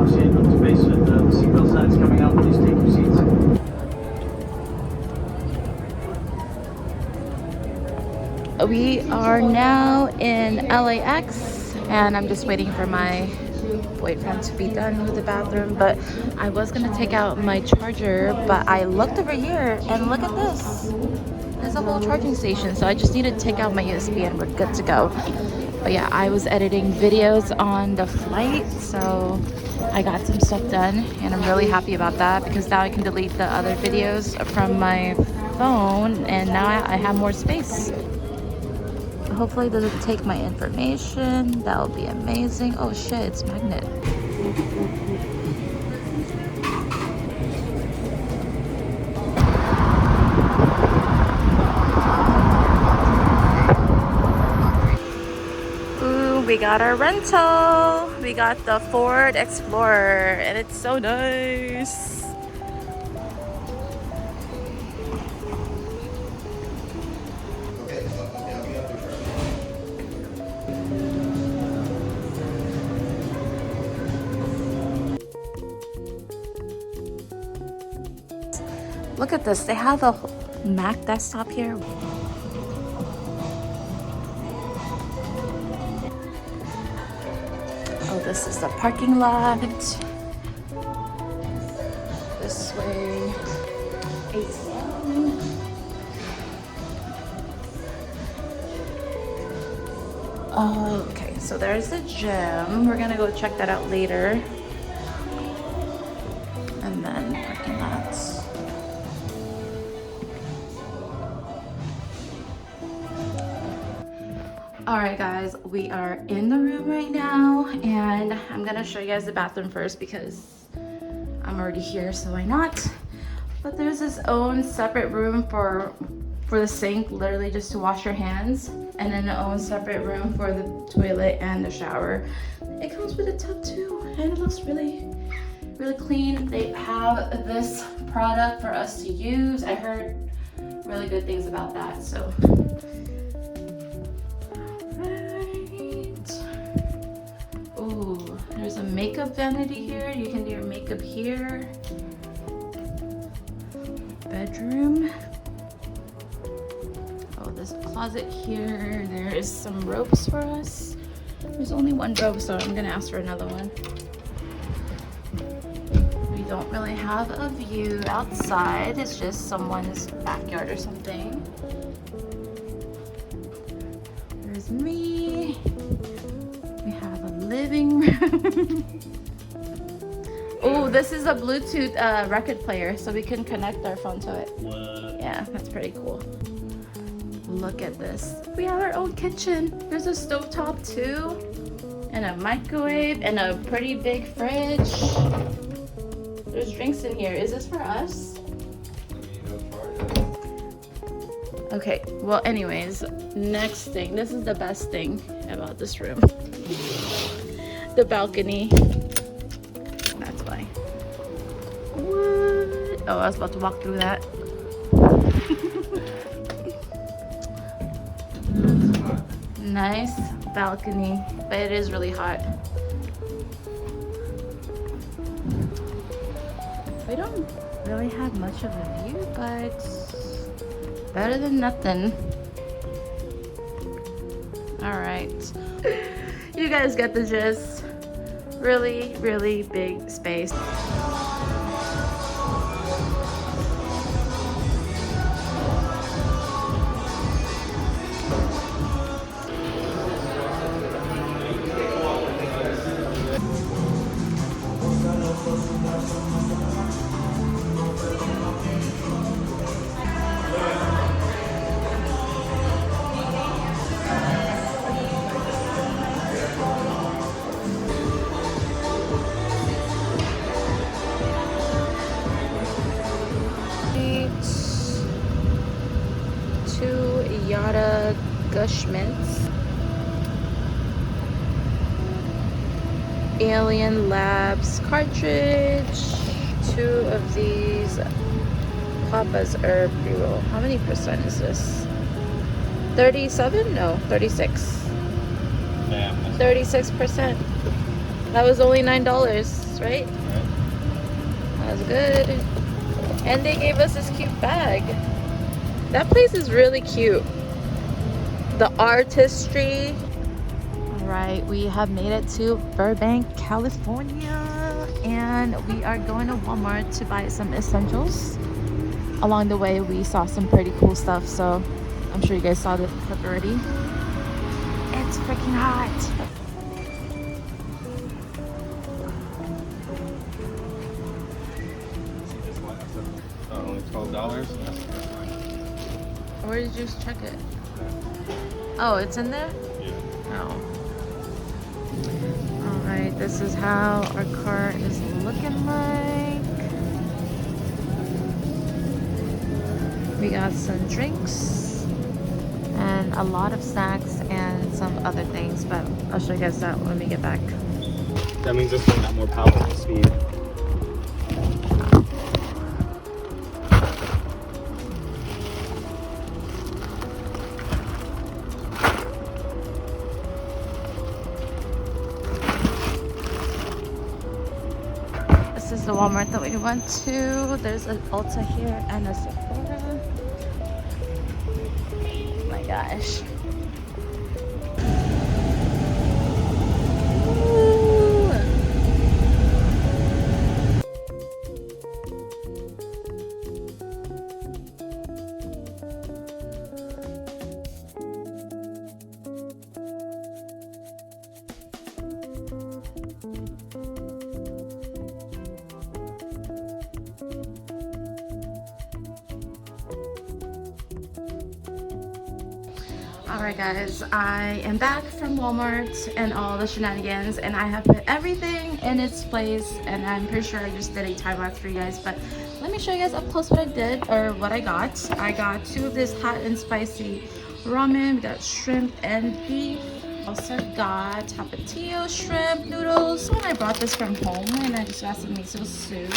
seat, look to face it. The seatbelt sign is coming out. Please take your seats. We are now in LAX and I'm just waiting for my boyfriend to be done with the bathroom, but I was gonna take out my charger, but I looked over here and look at this. There's a whole charging station, so I just need to take out my USB and we're good to go. But yeah, I was editing videos on the flight, so I got some stuff done and I'm really happy about that because now I can delete the other videos from my phone and now I have more space. Hopefully it doesn't take my information. That would be amazing. Oh shit, it's magnet. Ooh, we got our rental. We got the Ford Explorer and it's so nice. Look at this, they have a Mac desktop here. Oh, this is the parking lot. This way, ATM. Okay, so there's the gym. We're gonna go check that out later. And then parking lots. Alright guys, we are in the room right now and I'm gonna show you guys the bathroom first because I'm already here, so why not? But there's this own separate room for the sink, literally just to wash your hands, and then the own separate room for the toilet and the shower. It comes with a tub too and it looks really clean. They have this product for us to use. I heard really good things about that, so there's a makeup vanity here. You can do your makeup here. Bedroom. Oh, this closet here. There is some ropes for us. There's only one rope, so I'm gonna ask for another one. We don't really have a view outside. It's just someone's backyard or something. There's me. We have a living room. Oh, this is a Bluetooth record player, so we can connect our phone to it. What? Yeah, that's pretty cool. Look at this. We have our own kitchen. There's a stovetop too, and a microwave, and a pretty big fridge. There's drinks in here. Is this for us? Okay, well anyways, next thing. This is the best thing about this room. The balcony. That's why. What? Oh, I was about to walk through that. Nice balcony, but it is really hot. We don't really have much of a view, but better than nothing. All right, you guys get the gist. Really big space. Yada Gushmints. Alien Labs cartridge. 2 of these Papa's Herb Pre-Roll. How many percent is this? 37? No, 36. 36%. That was only $9, right? That was good. And they gave us this cute bag. That place is really cute. The artistry. All right, we have made it to Burbank, California, and we are going to Walmart to buy some essentials. Along the way, we saw some pretty cool stuff, so I'm sure you guys saw the clip already. It's freaking hot. Only $12. Where did you just check it? Oh, it's in there? Yeah. Oh. Alright, this is how our car is looking like. We got some drinks and a lot of snacks and some other things, but I'll show you guys that when we get back. That means this one got more power and speed. This is the Walmart that we went to. There's an Ulta here and a Sephora. Oh my gosh. Ooh. Alright guys, I am back from Walmart and all the shenanigans, and I have put everything in its place, and I'm pretty sure I just did a time lapse for you guys, but let me show you guys up close what I did, or what I got. I got 2 of this hot and spicy ramen. We got shrimp and beef. Also got tapatio shrimp noodles. When I brought this from home, and I just got some miso soup.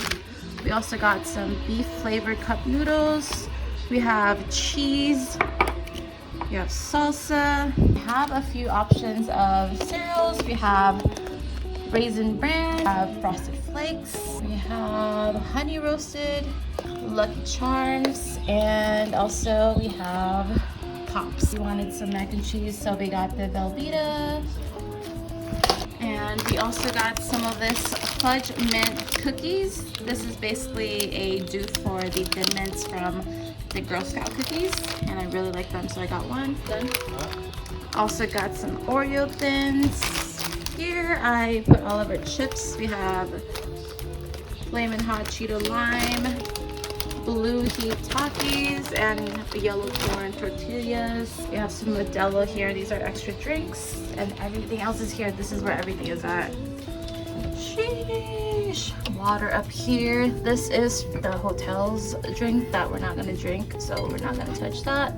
We also got some beef flavored cup noodles. We have cheese. We have salsa. We have a few options of cereals. We have Raisin Bran, we have Frosted Flakes, we have Honey Roasted, Lucky Charms, and also we have Pops. We wanted some mac and cheese, so we got the Velveeta. And we also got some of this fudge mint cookies. This is basically a dupe for the Thin Mints from the Girl Scout cookies, and I really like them, so I got one. Done. Also got some Oreo thins. Here I put all of our chips. We have Flamin' Hot Cheeto Lime, Blue Heat Takis, and yellow corn tortillas. We have some Modelo here. These are extra drinks, and everything else is here. This is where everything is at. Sheesh. Water up here. This is the hotel's drink that we're not gonna drink, so we're not gonna touch that.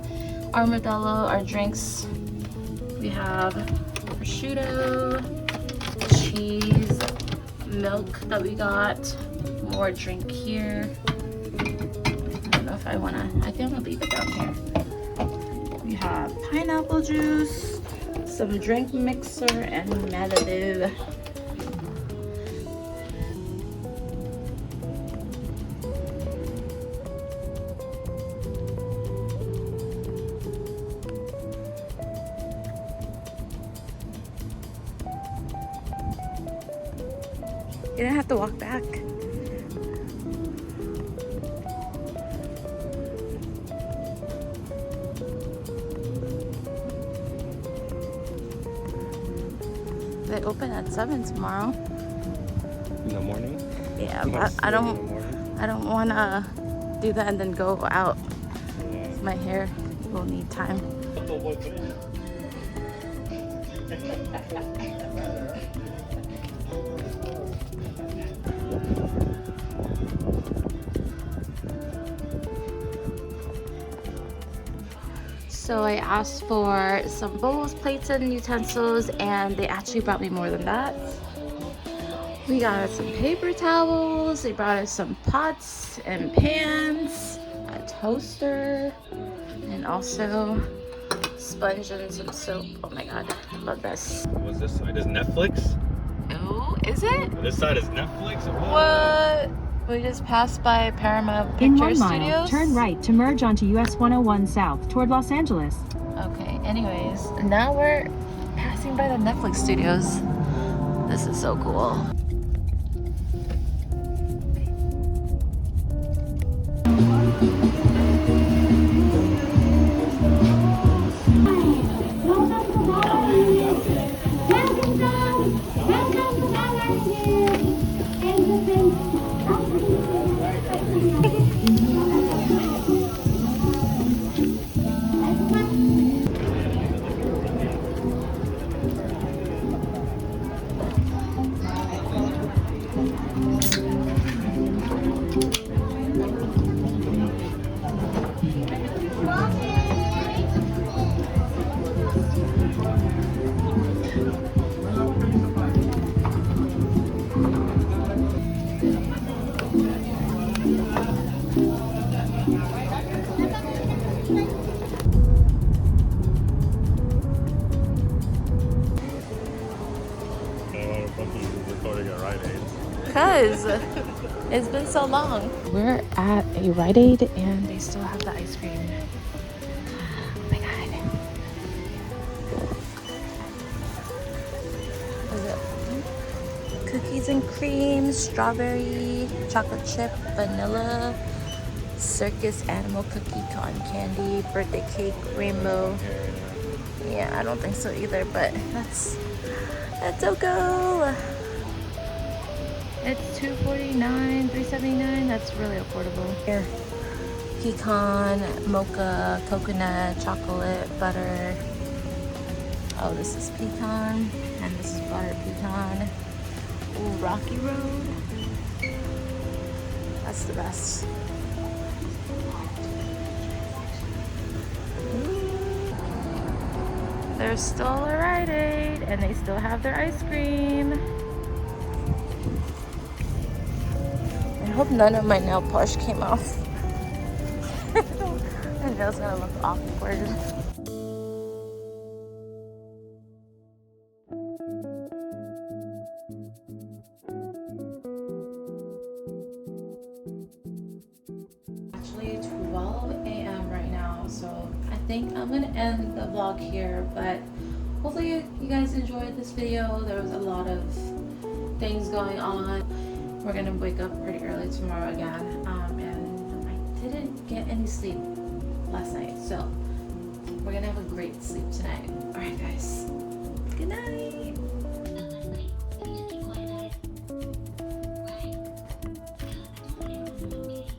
Our Modelo, our drinks. We have prosciutto, cheese, milk that we got, more drink here. I don't know if I wanna, I think I'm gonna leave it down here. We have pineapple juice, some drink mixer, and Malibu. You didn't have to walk back. They open at 7 tomorrow. In the morning? Yeah, but I don't want to do that and then go out. Yeah. My hair will need time. So I asked for some bowls, plates, and utensils, and they actually brought me more than that. We got us some paper towels, they brought us some pots and pans, a toaster, and also sponge and some soap. Oh my god, I love this. What's this side? Is Netflix? Oh, Is it? This side is Netflix. What? We just passed by Paramount In Picture 1 mile, Studios. turn right to merge onto US 101 South toward Los Angeles. Okay, anyways, now we're passing by the Netflix studios. This is so cool. Recording at Rite Aid. Cause it's been so long. We're at a Rite Aid and they still have the ice cream. Oh my god. What is it? Cookies and cream, strawberry, chocolate chip, vanilla, circus animal cookie, cotton candy, birthday cake, rainbow. Yeah, I don't think so either, but that's so cool. It's $249, $379. That's really affordable. Here, pecan, mocha, coconut, chocolate, butter. Oh, this is pecan, and this is butter pecan. Ooh, Rocky Road. That's the best. There's still a Rite Aid, and they still have their ice cream. I hope none of my nail polish came off. My nail's gonna look awkward. Actually 12 a.m. right now, so I think I'm gonna end the vlog here, but hopefully you guys enjoyed this video. There was a lot of things going on. We're gonna wake up pretty early tomorrow again, and I didn't get any sleep last night, so we're gonna have a great sleep tonight. All right, guys. Good night.